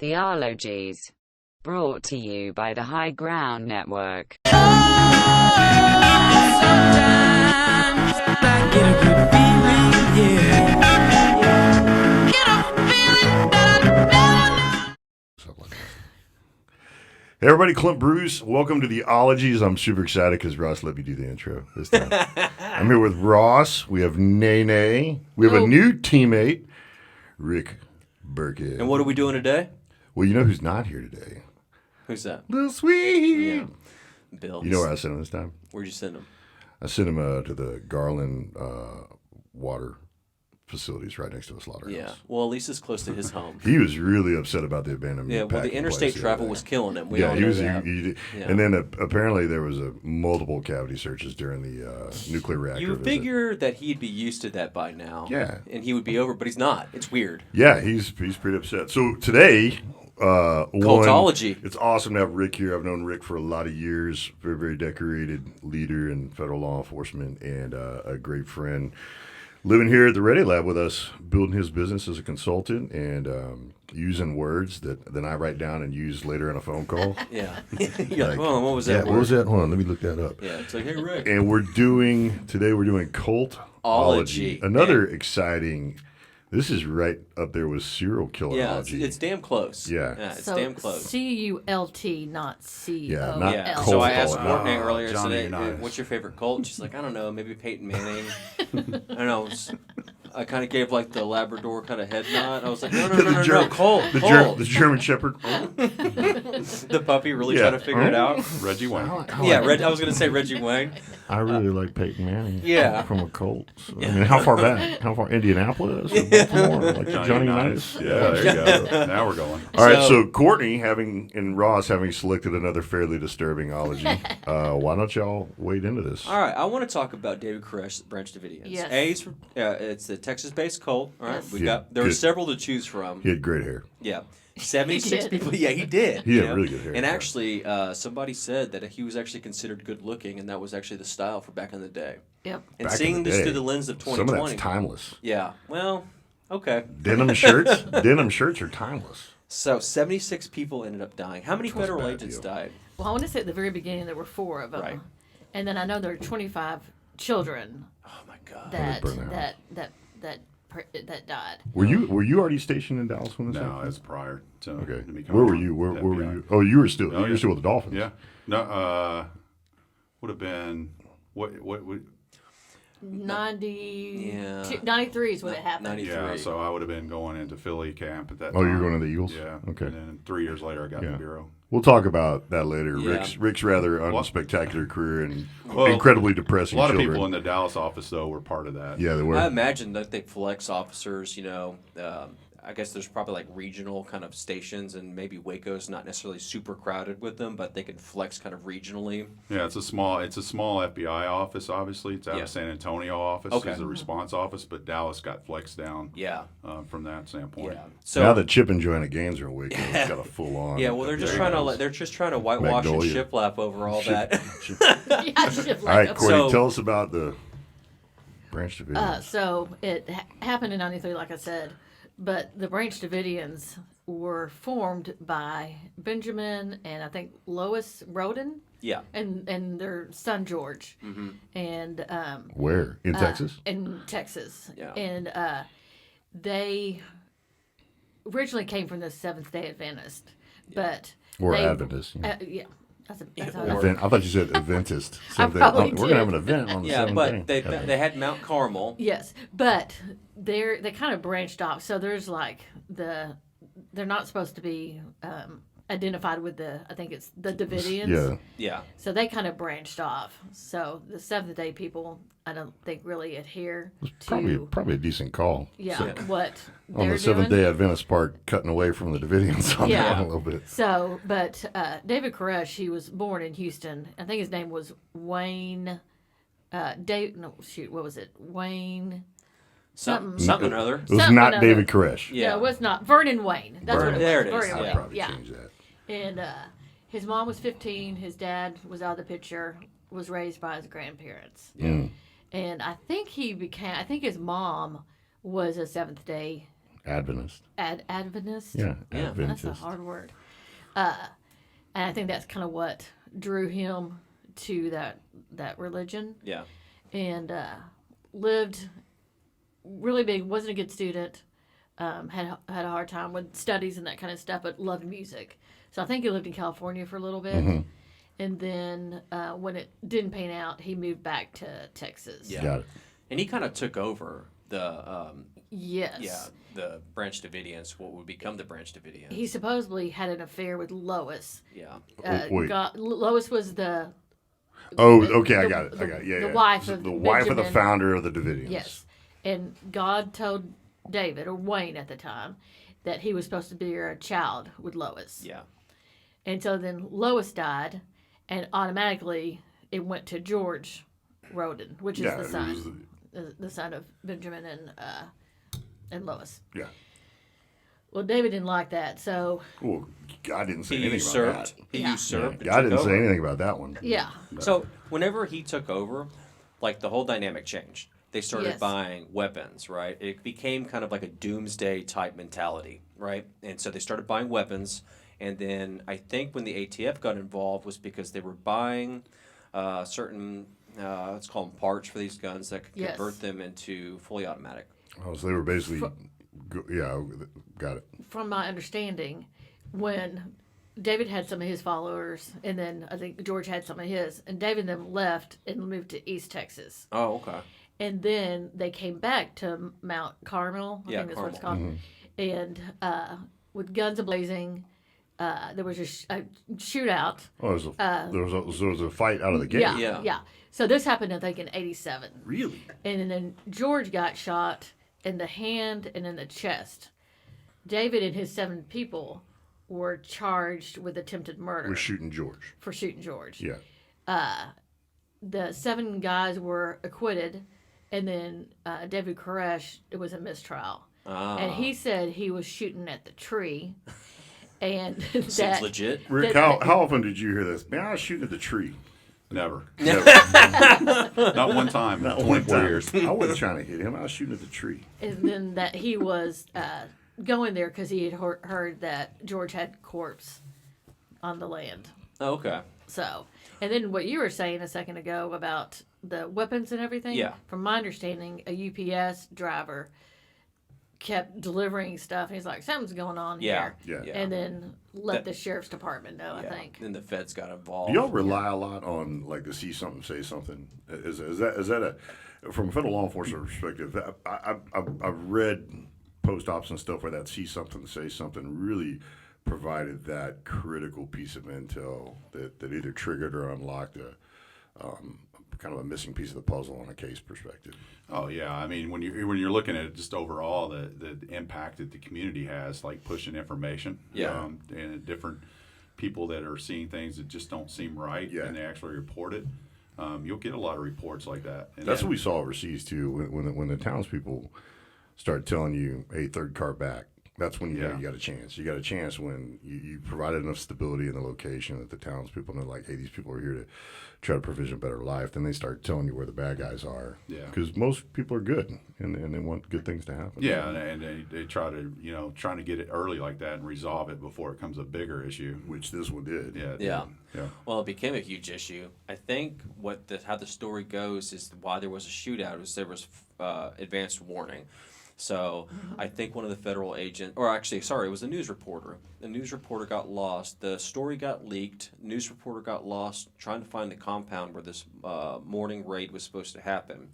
The Ologies. Brought to you by the High Ground Network. Sometimes I get a good feeling, yeah. Get a feeling that I never Something like that. Hey everybody, Clint Bruce. Welcome to the Ologies. I'm super excited because Ross let me do the intro this time. I'm here with Ross. We have NayNay. We have a new teammate, Rick Burkhead. And what are we doing today? Well, you know who's not here today? Who's that? Little Sweet. Yeah. Bill. You know where I sent him this time? Where'd you send him? I sent him to the Garland water facilities right next to the slaughterhouse. Yeah. Well, at least it's close to his home. He was really upset about the abandonment. Yeah. Well, the interstate travel was killing him. We all know that. Yeah. And then apparently there was multiple cavity searches during the nuclear reactor. You visit. figure that he'd be used to that by now. Yeah. And he would be over, but he's not. It's weird. Yeah, he's pretty upset. So today, CultOlogy. It's awesome to have Rick here. I've known Rick for a lot of years. Very, very decorated leader in federal law enforcement and a great friend. Living here at the Ready Lab with us, building his business as a consultant and using words that then I write down and use later in a phone call. Yeah. You're like, hold on, what was that word? What was that? Hold on, let me look that up. Yeah, it's like, hey, Rick. And we're doing CultOlogy. Another exciting. This is right up there with serial killerology. Yeah, it's damn close. Yeah. It's damn close. C-U-L-T, not C-O-L. Yeah, not Yeah. cult. So I asked Courtney earlier Johnny today, Nice. what's your favorite cult? And she's like, I don't know, maybe Peyton Manning. I don't know. I kind of gave like the Labrador kind of head nod. I was like, no, Colt. The German Shepherd. The puppy really trying to figure it out. Reggie Wayne. Yeah, I was going to say Reggie Wayne. I really like Peyton Manning. Yeah. From a cult. So, I mean, how far back? How far? Indianapolis? Or Baltimore? Like Johnny Nice? Yeah, there you go. Now we're going. All right, so Courtney and Ross having selected another fairly disturbing ology, why don't y'all wade into this? All right, I want to talk about David Koresh, Branch Davidians. Yes. It's a Texas-based cult. All right, Yes. There were several to choose from. He had great hair. Yeah. 76 He did. people. Yeah, he did. He had really good hair. And actually, somebody said that he was actually considered good looking, and that was actually the style for back in the day. Yep. And Back seeing in the this day, through the lens of Some 2020. of that's timeless. Yeah. Well, okay. Denim shirts are timeless. So 76 people ended up dying. How many That was a federal bad agents deal. died? Well, I want to say at the very beginning there were 4 of them. Right. And then I know there were 25 children Oh my God. that burned the house. that died. Were you already stationed in Dallas when this No, happened? it's prior to Okay. me coming Where were on you? Where were FBI. you? Oh, you were still Oh, you were yeah. still with the Dolphins. Yeah. No, would have been what 90, Yeah. 93 is when it happened. 93. yeah, so I would have been going into Philly camp at that Oh, time. you're going to the Eagles? Yeah. Okay. And then 3 years later I got in the bureau. We'll talk about that later. Yeah. Rick's rather unspectacular career and Well, incredibly depressing A lot children. of people in the Dallas office though were part of that. Yeah, they were. I imagine that they flex officers, I guess there's probably like regional kind of stations, and maybe Waco's not necessarily super crowded with them, but they can flex kind of regionally. Yeah, it's a small FBI office. Obviously, it's out Yeah. of San Antonio office. Okay. It's a response office, but Dallas got flexed down. Yeah. From that standpoint. Yeah. So now that Chip and Joanna Gaines are in Waco, it's got a full on. yeah, well, they're just trying to whitewash and Magnolia. shiplap over all that. Yeah, shit All like right, that. Courtney, So- tell us about the Branch Davidians. So it happened in 93, like I said, but the Branch Davidians were formed by Benjamin and I think Lois Roden Yeah. and their son George. Mm-hmm. And Where? In Texas? in Texas. Yeah. And they originally came from the Seventh-day Adventist, but Or they, Adventist. Yeah. yeah. That's how Or- it is. I thought you said Adventist. I probably We're going to have an event on the Yeah, same but day. they had Mount Carmel. Yes, but they kind of branched off. So there's like they're not supposed to be identified with I think it's the Davidians. Yeah. Yeah. So they kind of branched off. So the Seventh Day people, I don't think really adhere to Probably a decent call. what On they're the Seventh doing. Day Adventist part, cutting away from the Davidians on Yeah. that one a little bit. So, but David Koresh, he was born in Houston. I think his name was Wayne. What was it? Wayne. Something or other. It was Something not other. David Koresh. Yeah. No, it was not. Vernon Wayne. That's Vernon- what it was. there it is. Vernon Yeah. Wayne. Probably Yeah. change that. And his mom was 15. His dad was out of the picture. Was raised by his grandparents. Mm. And I think his mom was a Seventh Day Adventist. Adventist. Yeah, Yeah. Adventist. That's a hard word. And I think that's kind of what drew him to that religion. Yeah. And lived really big. Wasn't a good student. Had a hard time with studies and that kind of stuff, but loved music. So I think he lived in California for a little bit. Mm-hmm. And then when it didn't pan out, he moved back to Texas. Yeah. Got it. And he kind of took over the Yes. the Branch Davidians, what would become the Branch Davidians. He supposedly had an affair with Lois. yeah. Wait. Lois was the Oh, okay, I got it. Yeah, the yeah. wife of the wife of the Benjamin. founder of the Davidians. Yes. And God told David, or Wayne at the time, that he was supposed to bear a child with Lois. Yeah. And so then Lois died, and automatically it went to George Roden, which is Yeah, the it son, was the son of Benjamin and Lois. Yeah. Well, David didn't like that, so Well, God didn't say He anything usurped. about that. He Yeah. usurped. and God took didn't say over. anything about that one. yeah, So whenever he took over, like the whole dynamic changed. They started Yes. buying weapons, right? It became kind of like a doomsday type mentality, right? And so they started buying weapons. And then I think when the ATF got involved was because they were buying certain, let's call them parts for these guns that could Yes. convert them into fully automatic. Oh, so they were basically, yeah, got it. from my understanding, when David had some of his followers, and then I think George had some of his, and David and them left and moved to East Texas. Oh, okay. And then they came back to Mount Carmel. I Yeah, think that's what it's Carmel. called. And with guns a-blazing, there was a shootout. Oh, there was a fight out of the gate. Yeah, Yeah. So this happened, I think, in '87. Really? And then George got shot in the hand and in the chest. David and his 7 people were charged with attempted murder We're shooting George. for shooting George. Yeah. The 7 guys were acquitted, and then David Koresh, it was a mistrial. And he said he was shooting at the tree. And Seems that legit. Rick, how often did you hear this? Man, I was shooting at the tree. Never. Never. Not one time. Not 24 years. I wasn't trying to hit him. I was shooting at the tree. and then that he was going there because he had heard that George had corpse on the land. Oh, okay. So, and then what you were saying a second ago about the weapons and everything. Yeah. From my understanding, a UPS driver kept delivering stuff. And he's like, something's going on Yeah. here. Yeah. And then let That- the sheriff's department know, I Yeah. think. Then the feds got involved. Do y'all rely a lot on like to see something, say something? Is that a from a federal law enforcement perspective? I've read post ops and stuff where that see something, say something really provided that critical piece of intel that either triggered or unlocked a kind of a missing piece of the puzzle on a case perspective. Oh yeah, I mean when you're looking at it just overall, the impact that the community has, like pushing information, Yeah. And different people that are seeing things that just don't seem right, Yeah. and they actually report it. You'll get a lot of reports like that. And That's then- what we saw overseas too. When the townspeople start telling you, "Hey, third car back," that's when you know Yeah. you got a chance. You got a chance when you provided enough stability in the location that the townspeople know, like, "Hey, these people are here to try to provision a better life." Then they start telling you where the bad guys are. Yeah. Because most people are good and they want good things to happen. Yeah, and they try to trying to get it early like that and resolve it before it becomes a bigger issue. Which this one did. Yeah. Yeah. Yeah. Well, it became a huge issue. I think how the story goes is why there was a shootout was there was advanced warning. So I think one of the federal agent, or actually, sorry, it was a news reporter. The news reporter got lost. The story got leaked. News reporter got lost trying to find the compound where this morning raid was supposed to happen,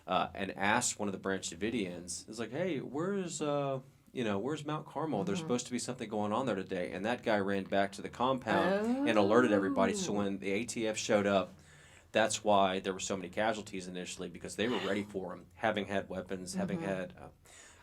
and asked one of the Branch Davidians. It's like, hey, where's Mount Carmel? There's supposed to be something going on there today. And that guy ran back to the compound and alerted everybody. So when the ATF showed up, that's why there were so many casualties initially, because they were ready for him, having had weapons, having had.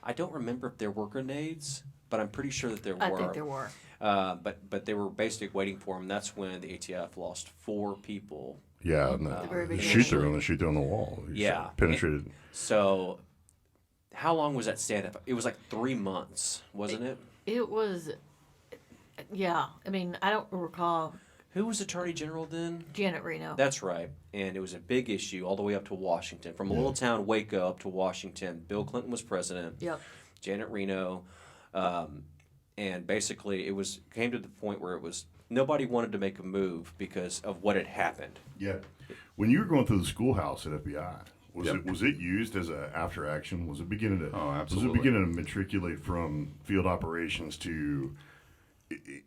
I don't remember if there were grenades, but I'm pretty sure that there were. I think there were. But they were basically waiting for him. That's when the ATF lost 4 people. Yeah. And the very the beginning. shoot through on the wall. You Yeah. penetrated. So, how long was that stand up? It was like 3 months, wasn't it? It was, yeah. I mean, I don't recall Who was Attorney General then? Janet Reno. That's right. And it was a big issue all the way up to Washington. From a little town, Waco, up to Washington. Bill Clinton was president. Yep. Janet Reno, and basically came to the point where it was nobody wanted to make a move because of what had happened. Yeah. When you were going through the schoolhouse at FBI, Yep. was it used as a after action? Was it beginning to absolutely. Was it beginning to matriculate from field operations to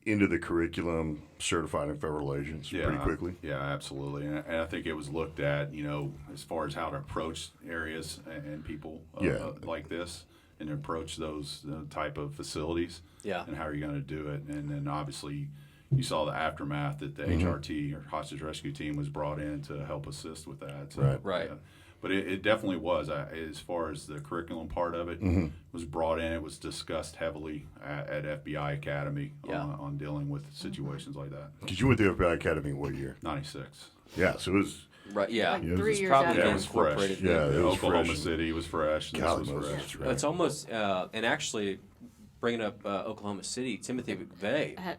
into the curriculum, certified in federal agents pretty quickly? Yeah, absolutely. And I think it was looked at, as far as how to approach areas and people like this and approach those type of facilities. Yeah. And how are you going to do it? And then obviously you saw the aftermath that the HRT or hostage rescue team was brought in to help assist with that. So, Right. But it definitely was, as far as the curriculum part of it, was brought in. It was discussed heavily at FBI Academy on dealing with situations like that. Because you went to FBI Academy what year? 96. Yeah, so it was. Right. Yeah. Like it 3 was years probably after. Yeah, it was fresh. incorporated. Yeah, it was Oklahoma fresh. City was fresh. And God, this was fresh. that's right. It's almost, and actually, bringing up Oklahoma City, Timothy McVeigh.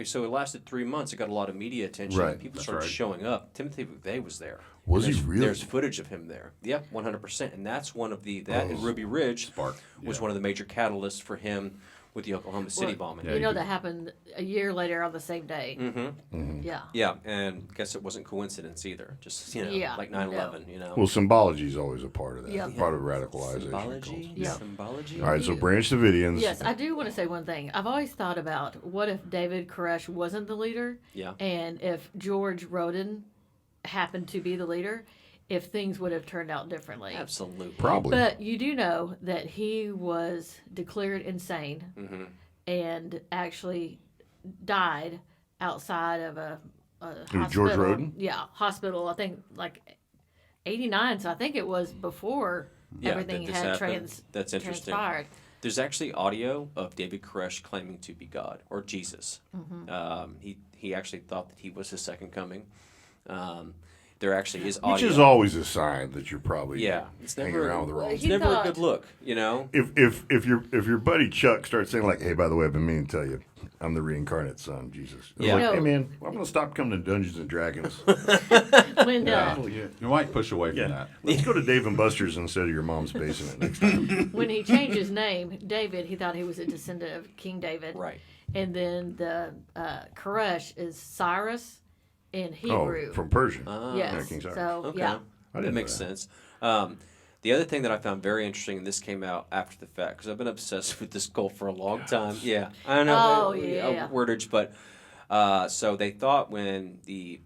So it lasted 3 months. It got a lot of media attention. Right. People That's started right. showing up. Timothy McVeigh was there. Was And he there's- really? There's footage of him there. Yeah, 100%. And that's one of and Ruby Ridge Spark. was Yeah. one of the major catalysts for him with the Oklahoma City Well, bombing. Yeah, You know you that happened a year later on the same day. Mm-hmm. Yeah. Yeah, and guess it wasn't coincidence either. Just Yeah, like 9/11. Well, symbology is always a part of that. Yeah. Part of radicalization. Symbology. Yeah. Symbology. All right, so Branch Davidians. Yes, I do want to say one thing. I've always thought about what if David Koresh wasn't the leader, Yeah. and if George Roden happened to be the leader, if things would have turned out differently. Absolutely. Probably. But you do know that he was declared insane Mm-hmm. and actually died outside of a Who, hospital. George Roden? Yeah, hospital. I think like 89. So I think it was before Yeah, everything that this had happened. That's interesting. transpired. There's actually audio of David Koresh claiming to be God or Jesus. He actually thought that he was his second coming. There actually is audio. Which is always a sign that you're probably it's hanging never around with the wrong. It's He never a thought- good look, If your buddy Chuck starts saying like, "Hey, by the way, I've been meaning to tell you, I'm the reincarnate son, Jesus." It's Yeah. Like, No. hey man, I'm gonna stop coming to Dungeons and Dragons. When You might push away from that. Let's go to Dave and Buster's instead of your mom's basement next time. when he changed his name, David, he thought he was a descendant of King David. Right. And then the Koresh is Cyrus in Oh, Hebrew. from Persian. yes. Yeah, King Cyrus. So Okay. yeah. I That didn't makes know that. sense. The other thing that I found very interesting, and this came out after the fact, because I've been obsessed with this cult for a long time. Yeah, I don't know. Oh, yeah. Wordage, but so they thought when the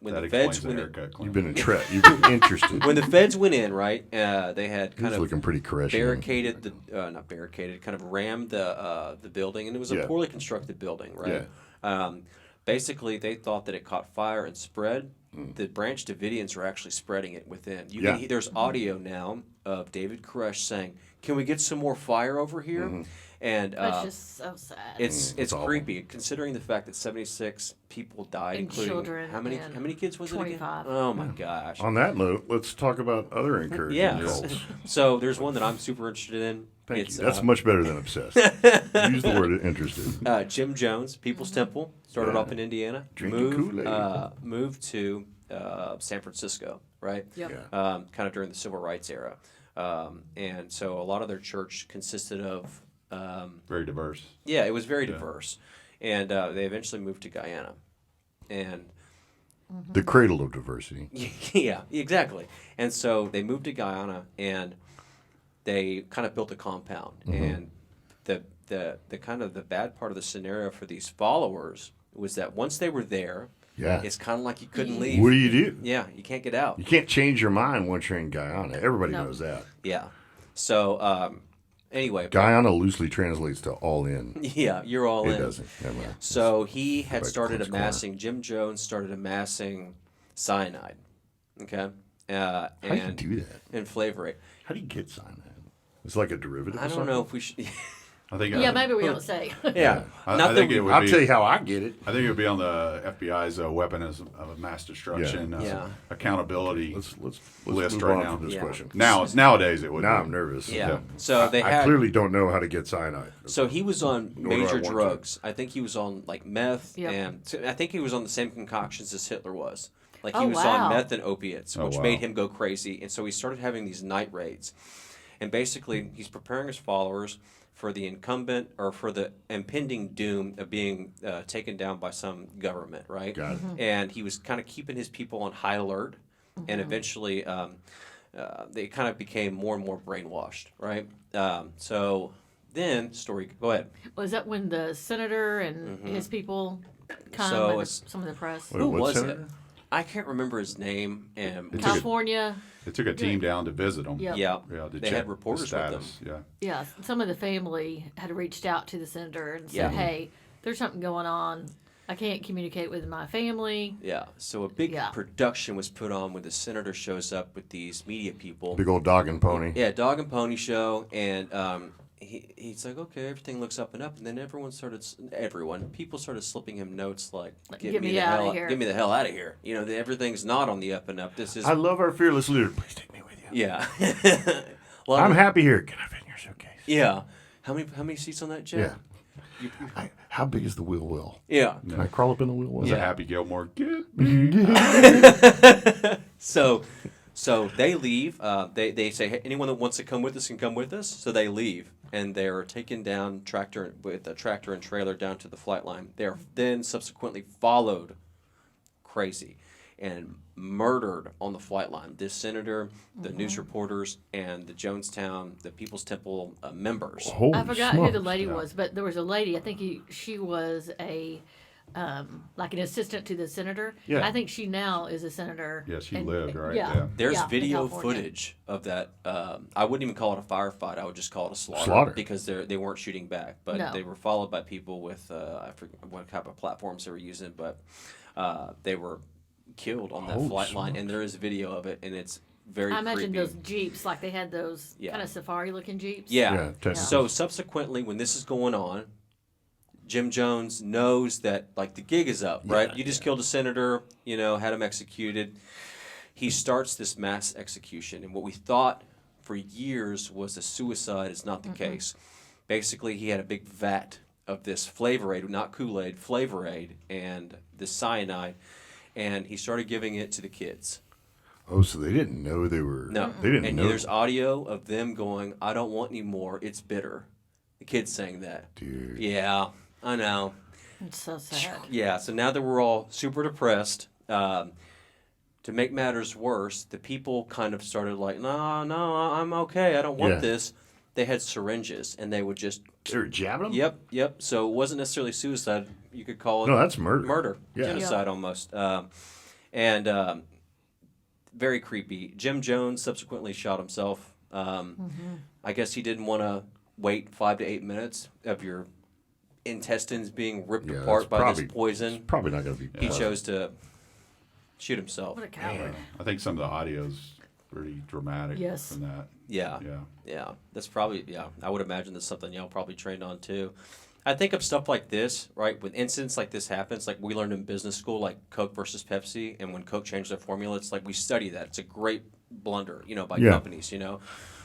That feds explains the went in, haircut. Clint. You've been you've been interested. when the feds went in, right? They had He's kind of looking pretty Koresh. barricaded not barricaded, kind of rammed the building, and it was a Yeah. poorly constructed building, right? Basically, they thought that it caught fire and spread. The Branch Davidians were actually spreading it within. There's audio now of David Koresh saying, "Can we get some more fire over here?" And That's just so sad. it's awful. creepy considering the fact that 76 people died, And including children, how many and kids was 25. it again? Oh my gosh! On that note, let's talk about other encouraging Yeah. cults. So there's one that I'm super interested in. Thank It's, you. That's much better than obsessed. Use the word interested. Jim Jones, People's Temple, started Yeah. off in Indiana, Drinking Kool-Aid. moved to San Francisco, right? Yep. Yeah. Kind of during the Civil Rights era, and so a lot of their church consisted of, Very diverse. it was very diverse, and they eventually moved to Guyana, and The cradle of diversity. yeah, exactly. And so they moved to Guyana, and they kind of built a compound. And the kind of the bad part of the scenario for these followers was that once they were there, Yeah. it's kind of like you couldn't leave. What do you do? Yeah, you can't get out. You can't change your mind once you're in Guyana. Everybody No. knows that. Yeah. So anyway, Guyana loosely translates to all in. yeah, you're all It in. doesn't. Never mind. So he had back to started Clint's corner. amassing. Jim Jones started amassing cyanide. Okay. How do you And do that? and flavorate. How do you get cyanide? It's like a derivative. I or don't something? know if we should. I think. Yeah, maybe we don't say. Yeah. I Not think that it would I'll be. tell you how I get it. I think it would be on the FBI's weapons of mass destruction Yeah. accountability Let's list move right on now. from this Yeah. question. Nowadays it would. Now be. I'm nervous. Yeah. So they I had. clearly don't know how to get cyanide. So he was on Nor do I major want to. drugs. I think he was on like meth, Yep. and I think he was on the same concoctions as Hitler was. Like he Oh, was wow. on meth and opiates, Oh, which wow. made him go crazy. And so he started having these night raids. And basically, he's preparing his followers for the incumbent or for the impending doom of being taken down by some government, right? Got it. And he was kind of keeping his people on high alert, and eventually they kind of became more and more brainwashed, right? So then, go ahead. Was that when the senator and his people come So and it's- some of the press? Wait, Who what was senator? it? I can't remember his name. And It's California. It took a team down to visit them. Yep. yeah, Yeah, to they check had reporters the with them. status. Yeah, some of the family had reached out to the senator and said, Yeah. "Hey, there's something going on. I can't communicate with my family." Yeah, so a big Yeah. production was put on when the senator shows up with these media people. Big old dog and pony. Yeah, dog and pony show, and he's like, okay, everything looks up and up, and then people started slipping him notes like, Get me outta here. get me the hell out of here. Everything's not on the up and up. This is I love our fearless leader. Please take me with you. yeah. I'm happy here. Can I fit in your suitcase? Yeah. How many seats on that jet? Yeah. How big is the wheel well? Yeah. Can I crawl up in the wheel It well? was Yeah. a Happy Gilmore. Get So they leave. They say, hey, anyone that wants to come with us can come with us. So they leave, and they're taken down with a tractor and trailer down to the flight line. They're then subsequently followed crazy and murdered on the flight line. This senator, the news reporters, and the Jonestown, the People's Temple members. Holy I forgot who the smokes. lady was, but there was a lady. I think she was a like an assistant to the senator. Yeah. I think she now is a senator. Yeah, she and- lived, right? Yeah. Yeah. There's Yeah, in video California. footage of that. I wouldn't even call it a firefight. I would just call it a Slaughter. because they weren't shooting back, but No. they were followed by people with I forget what type of platforms they were using, but they were killed on that Holy flight line, smokes. and there is video of it, and it's very I imagine creepy. those Jeeps, like they had those Yeah. kind of safari-looking Jeeps. Yeah. Texas. So subsequently, when this is going on, Jim Jones knows that like the gig is up, right? You just killed a senator, had him executed. He starts this mass execution, and what we thought for years was a suicide is not the case. Basically, he had a big vat of this Flavor Aid, not Kool-Aid, Flavor Aid, and the cyanide, and he started giving it to the kids. Oh, so they didn't know they were. No, They didn't and know. there's audio of them going, "I don't want any more. It's bitter." The kids saying that. Dude. Yeah, I know. It's so sad. Yeah, so now that we're all super depressed, to make matters worse, the people kind of started like, no, I'm okay. I don't want Yeah. this. They had syringes, and they would just, They were jabbing them? yep. So it wasn't necessarily suicide. You could call it No, that's murder. murder, Yeah. genocide almost. And very creepy. Jim Jones subsequently shot himself. I guess he didn't want to wait 5 to 8 minutes of your intestines being ripped Yeah, apart that's by probably- this poison. Probably not going to be. He pleasant. chose to shoot himself. What a coward. I think some of the audio's pretty dramatic Yes. from that. Yeah. Yeah. That's probably, I would imagine that's something y'all probably trained on too. I think of stuff like this, right? When incidents like this happens, like we learned in business school, like Coke versus Pepsi, and when Coke changed their formula, it's like we study that. It's a great blunder, by Yeah. companies,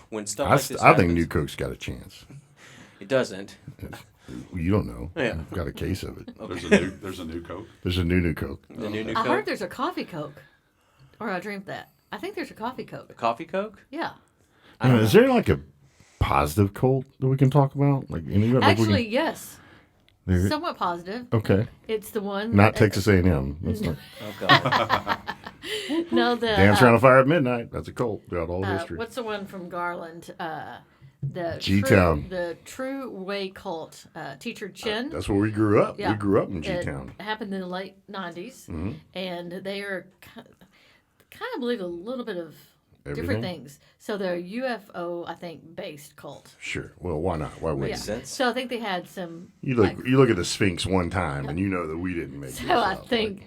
When stuff I, like this I happens, think New Coke's got a chance. it doesn't. You don't know. Yeah. I've got a case of it. There's a new Coke. There's a new Coke. The new I Coke, heard there's a coffee Coke. Or I dreamed that. I think there's a coffee Coke. the coffee Coke. Yeah. Is there like a positive cult that we can talk about? Like any? Like Actually, yes. There- Somewhat positive. okay. It's the one. Not Texas A&M. That's not Oh God. No, the. Dance Around a Fire at Midnight. That's a cult throughout all history. What's the one from Garland? The G-Town. The True Way Cult. Teacher Chin. That's where we grew up. Yeah. We grew up in G-Town. It happened in the late 90s. Mm-hmm. And they are kind of believe a little bit of Everything? different things. So they're a UFO, I think, based cult. Sure. Well, why not? Why wouldn't Makes you? sense. So I think they had some. You look at the Sphinx one time, and you know that we didn't make So this I up. think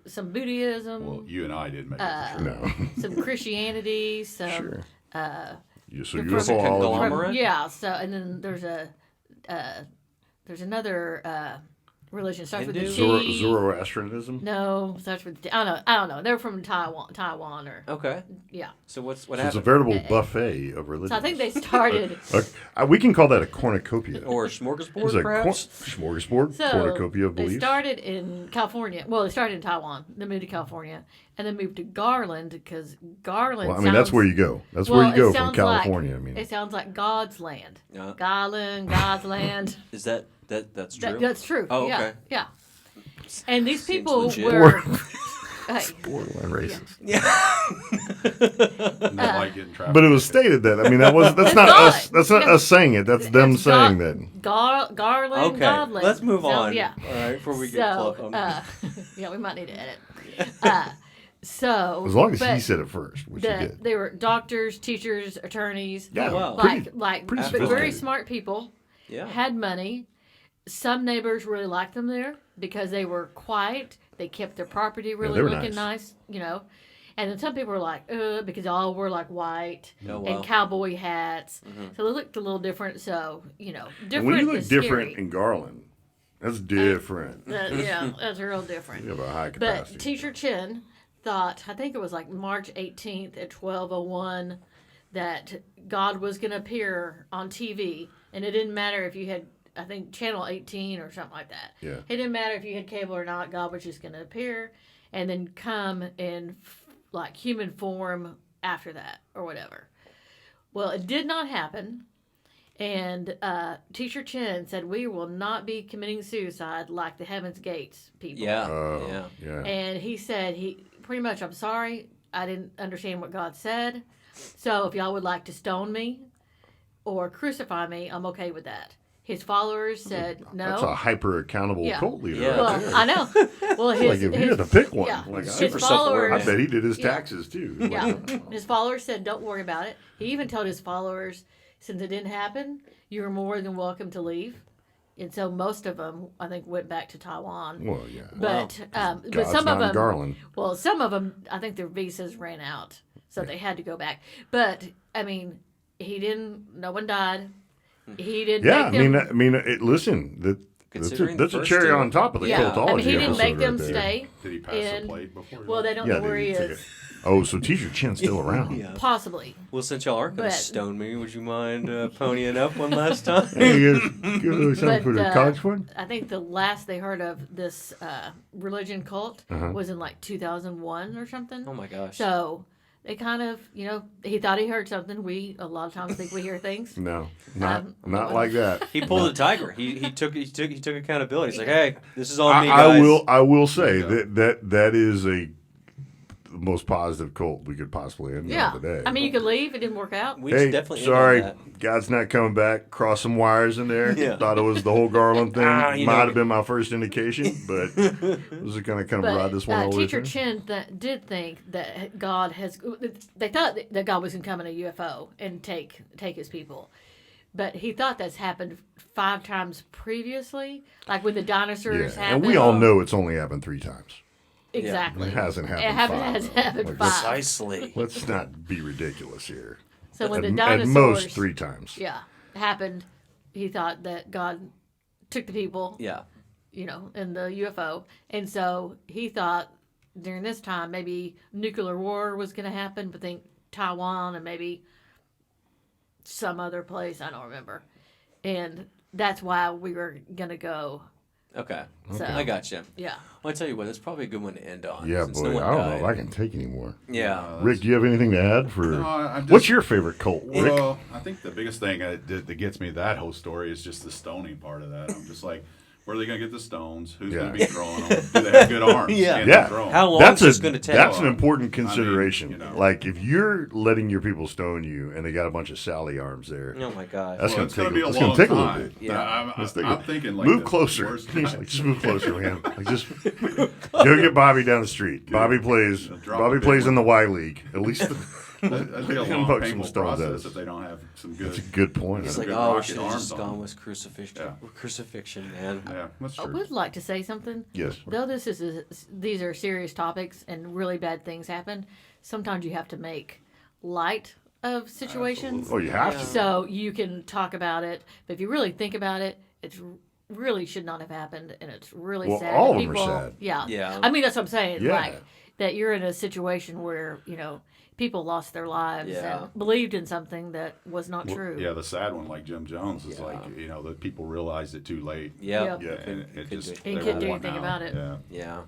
some Buddhism, Well, you and I didn't make it for sure. No. some Christianity, some. Sure. So the UFOology. first conglomerate? Yeah. So and then there's another religion. Starts with the Hindu? T. Zoroastrianism. No, starts with I don't know. They're from Taiwan or Okay. yeah. So what So it's happened? a veritable buffet of religion. So I think they started. We can call that a cornucopia. Or a It's smorgasbord, a perhaps? smorgasbord, So cornucopia of they beliefs. started in California. Well, they started in Taiwan. Then moved to California, and then moved to Garland because Garland. Well, I mean, that's where you go. That's where you go from California. I mean, it sounds like God's land. Yeah. Garland, God's land. Is that's true? That's true. Oh, yeah, okay. yeah. And these Seems people legit. were. Hey, borderline racist. Don't like getting traffic. But it was stated that. I mean, that's not not. us. That's not us saying it. That's them it's saying that. Garland, Okay, Godland. let's move So, on. Yeah. All right, before we get So, plugged on. yeah, we might need to edit. So As long as but he said it first, which he did. they were doctors, teachers, attorneys, Yeah, wow. pretty like but very sophisticated. smart people. Yeah. Had money. Some neighbors really liked them there because they were quiet. They kept their property really they were looking nice, And then some people were like, because they all were like white Oh, wow. and cowboy hats. So they looked a little different. So, different. And when you look is different scary. in Garland, that's different. Yeah, that's real different. You have a high capacity. But Teacher Chin thought, I think it was like March 18th at 12:01, that God was going to appear on TV. And it didn't matter if you had, I think, Channel 18 or something like that. Yeah. It didn't matter if you had cable or not. God was just going to appear and then come in like human form after that or whatever. Well, it did not happen. And Teacher Chen said, we will not be committing suicide like the Heaven's Gates people. Yeah. Oh, yeah. And he said, pretty much, I'm sorry, I didn't understand what God said. So if y'all would like to stone me or crucify me, I'm okay with that. His followers said no. That's a hyper accountable Yeah. cult leader. Yeah. Right Well, there. I know. Well, Like if you had to pick one, yeah, like his Super followers. I self-aware. bet he did his Yeah. taxes too. Yeah, his followers said, "Don't worry about it." He even told his followers, since it didn't happen, you're more than welcome to leave. And so most of them, I think, went back to Taiwan. Well, yeah. But God's some not of in them, Garland. well, some of them, I think their visas ran out, so they had to go back. But I mean, he didn't. No one died. He didn't. Yeah, make them, listen, Considering that's the a first cherry two. on top of the yeah. cultology I mean, he didn't episode make them right there. stay. Did he pass And- the plate before? Well, they don't Yeah, know where he dude, take is. it. Oh, so Teacher Chin's still around. Yeah. Possibly. Well, since y'all aren't going But- to stone me, would you mind ponying up one last time? Hey, you guys give a something for the college fund? I think the last they heard of this religion cult was in like 2001 or something. Oh my gosh. So they kind of, he thought he heard something. We a lot of times think we hear things. No, not well- like that. He pulled a tiger. He took accountability. He's like, hey, this is on me, guys. I will say that is the most positive cult we could possibly end Yeah. on today. I mean, you could leave. It didn't work out. We Hey, definitely end sorry, on that. God's not coming back. Cross some wires in there. Yeah. Thought it was the whole Garland thing. You Might know- have been my first indication, but was it going to kind of ride this one all the way Teacher through? Chen did think that God has. They thought that God was going to come in a UFO and take his people, but he thought that's happened 5 times previously, like when the dinosaurs Yeah, happened. and we all know it's only happened 3 times. exactly. It hasn't happened. It hasn't 5, has though. happened Like, 5. Precisely. Let's not be ridiculous here. So when the At dinosaurs, most 3 times. yeah, happened, he thought that God took the people, Yeah. in the UFO, and so he thought during this time maybe nuclear war was going to happen, but think Taiwan and maybe some other place, I don't remember, and that's why we were going to go. Okay. So I got you. yeah. Well, I tell you what, that's probably a good one to end on. Yeah, since boy. no one I don't know died. if I can take anymore. Yeah. Rick, do you have anything to add for? No, I'm just- What's your favorite cult, Rick? Well, I think the biggest thing that gets me that whole story is just the stoning part of that. I'm just like, where are they going to get the stones? Who's going to Yeah. be throwing them? Do they have good arms? Yeah. Can they Yeah. throw 'em? How long That's is this going to take? That's an Well, important I mean, consideration. Like if you're letting your people stone you and they got a bunch of Sally arms there, Oh my gosh. that's Well, gonna it's going take to be a it's long gonna take a little time. bit. Yeah. Let's take I'm it. thinking like Move the closer. worst He's guy. like, just move closer, man. Like just go get Bobby down the street. Bobby plays. Drop Bobby a big plays in one. the Y League. At least That'd be a Poke long, some painful stones at process us. if they don't have some good. that's a good point. It's a like, good oh, we rocket should have arms just on gone them. with crucifixion. Yeah. Crucifixion, man. Yeah, that's I true. would like to say something. Yes. Though these are serious topics and really bad things happen, sometimes you have to make light of situations. Oh, you have to. So you can talk about it, but if you really think about it, really should not have happened, and it's really Well, sad. all that of them are sad. Yeah, Yeah. I mean, that's what I'm saying. Yeah. Like that, you're in a situation where people lost their lives Yeah. and believed in something that was not true. Yeah, the sad one, like Jim Jones, is like that people realized it too late. Yep. Yeah. And it just And they couldn't were do wanting anything out. about it. Yeah. Yeah.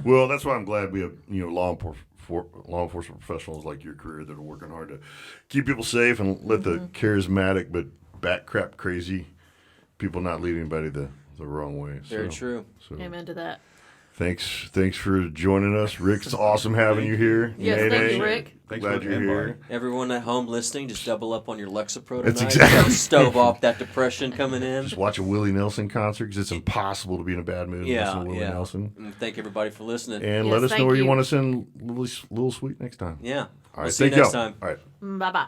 Well, that's why I'm glad we have law enforcement professionals like your career that are working hard to keep people safe and let the charismatic but back crap crazy people not lead anybody the wrong way. Very true. So Amen to that. thanks for joining us, Rick. It's awesome having you here. Yes, thank NayNay, you, Rick. Thanks glad for the you're invite. here. Everyone at home listening, just double up on your Lexapro tonight. That's exactly- Stove off that depression coming in. Just watch a Willie Nelson concert because it's impossible to be in a bad mood and listen to Willie Nelson. And thank everybody for listening. And Yes, let us know thank where you you. want to send Little Sweet next time. Yeah. All right, We'll see you thank next y'all. time. All right. Bye bye.